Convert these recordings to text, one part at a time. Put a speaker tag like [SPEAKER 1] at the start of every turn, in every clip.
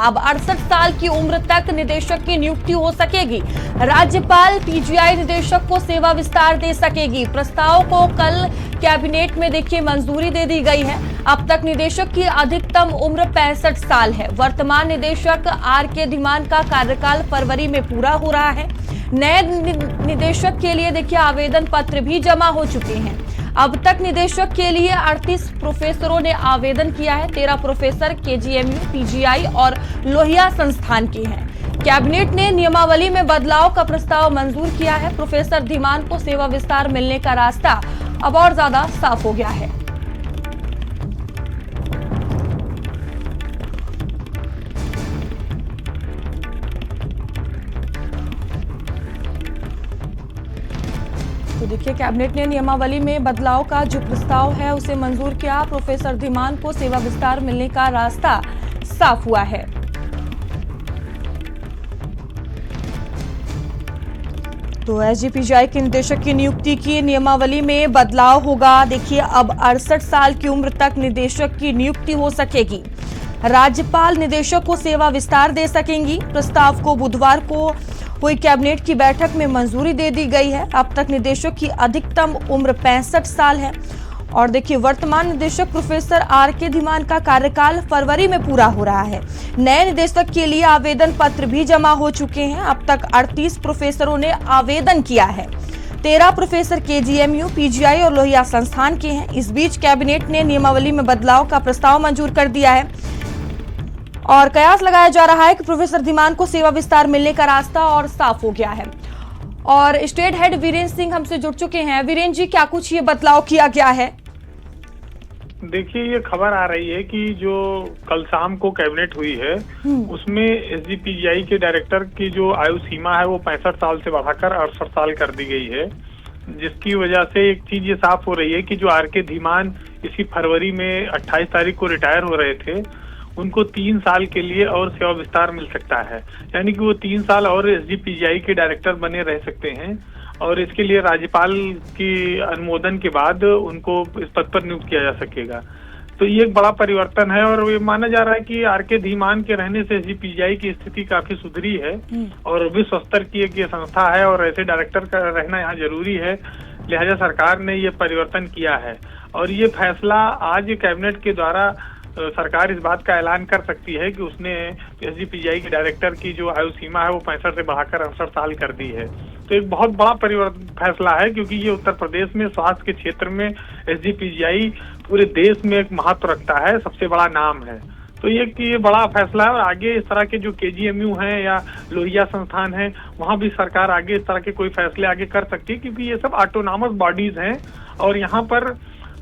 [SPEAKER 1] अब 68 साल की उम्र तक निदेशक की नियुक्ति हो सकेगी। राज्यपाल पीजीआई निदेशक को सेवा विस्तार दे सकेगी। प्रस्ताव को कल कैबिनेट में देखिए मंजूरी दे दी गई है। अब तक निदेशक की अधिकतम उम्र 65 साल है। वर्तमान निदेशक आर.के. धीमान का कार्यकाल फरवरी में पूरा हो रहा है। नए निदेशक के लिए देखिए आवेदन पत्र भी जमा हो चुके हैं। अब तक निदेशक के लिए 38 प्रोफेसरों ने आवेदन किया है। 13 प्रोफेसर केजीएमयू, पीजीआई और लोहिया संस्थान के हैं। कैबिनेट ने नियमावली में बदलाव का प्रस्ताव मंजूर किया है। प्रोफेसर धीमान को सेवा विस्तार मिलने का रास्ता अब और ज्यादा साफ हो गया है। तो देखिए कैबिनेट ने नियमावली में बदलाव का जो प्रस्ताव है उसे मंजूर किया। प्रोफेसर धीमान को सेवा विस्तार मिलने का रास्ता साफ हुआ है। तो एसजीपीजीआई के निदेशक की नियुक्ति की नियमावली में बदलाव होगा। देखिए अब 68 साल की उम्र तक निदेशक की नियुक्ति हो सकेगी। राज्यपाल निदेशक को सेवा विस्तार दे सकेंगी। प्रस्ताव को बुधवार को हुई कैबिनेट की बैठक में मंजूरी दे दी गई है। अब तक निदेशक की अधिकतम उम्र 65 साल है। और देखिए वर्तमान निदेशक प्रोफेसर आर.के. धीमान का कार्यकाल फरवरी में पूरा हो रहा है। नए निदेशक के लिए आवेदन पत्र भी जमा हो चुके हैं। अब तक 38 प्रोफेसरों ने आवेदन किया है। 13 प्रोफेसर केजीएमयू, पीजीआई और लोहिया संस्थान के हैं। इस बीच कैबिनेट ने नियमावली में बदलाव का प्रस्ताव मंजूर कर दिया है और कयास लगाया जा रहा है कि प्रोफेसर धीमान को सेवा विस्तार मिलने का रास्ता और साफ हो गया है। और स्टेट हेड वीरेंद्र सिंह हमसे जुड़ चुके हैं। वीरेंद्र जी, क्या कुछ ये बदलाव किया गया है?
[SPEAKER 2] देखिए, ये खबर आ रही है कि जो कल शाम को कैबिनेट हुई है उसमें एसजीपीजीआई के डायरेक्टर की जो आयु सीमा है वो 65 साल से बढ़ाकर 68 साल कर दी गई है, जिसकी वजह से एक चीज ये साफ हो रही है कि जो आर.के. धीमान इसी फरवरी में 28 तारीख को रिटायर हो रहे थे, उनको 3 साल के लिए और सेवा विस्तार मिल सकता है। यानी कि वो 3 साल और एसजीपीजीआई के डायरेक्टर बने रह सकते हैं और इसके लिए राज्यपाल की अनुमोदन के बाद उनको इस पद पर नियुक्त किया जा सकेगा। तो ये एक बड़ा परिवर्तन है और ये माना जा रहा है कि आर.के. धीमान के रहने से एसजीपीजीआई की स्थिति काफी सुधरी है और विश्व स्तर की एक ये संस्था है और ऐसे डायरेक्टर का रहना यहाँ जरूरी है। लिहाजा सरकार ने ये परिवर्तन किया है और ये फैसला आज कैबिनेट के द्वारा सरकार इस बात का ऐलान कर सकती है कि उसने एसजीपीजीआई के डायरेक्टर की जो आयु सीमा है वो 65 से बढ़ाकर 68 साल कर दी है। तो एक बहुत बड़ा फैसला है क्योंकि ये उत्तर प्रदेश में स्वास्थ्य के क्षेत्र में एसजीपीजीआई पूरे देश में एक महत्व रखता है, सबसे बड़ा नाम है। तो ये बड़ा फैसला है और आगे इस तरह के जो केजीएमयू हैं या लोहिया संस्थान है वहाँ भी सरकार आगे इस तरह के कोई फैसले आगे कर सकती है क्योंकि ये सब ऑटोनॉमस बॉडीज हैं और यहाँ पर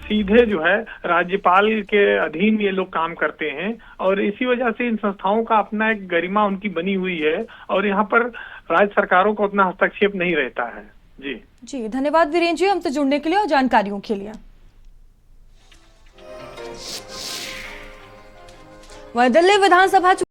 [SPEAKER 2] सीधे जो है राज्यपाल के अधीन ये लोग काम करते हैं और इसी वजह से इन संस्थाओं का अपना एक गरिमा उनकी बनी हुई है और यहाँ पर राज्य सरकारों का उतना हस्तक्षेप नहीं रहता है। जी
[SPEAKER 1] धन्यवाद वीरेंद्र जी हमसे जुड़ने के लिए और जानकारियों के लिए। वहीं दिल्ली विधानसभा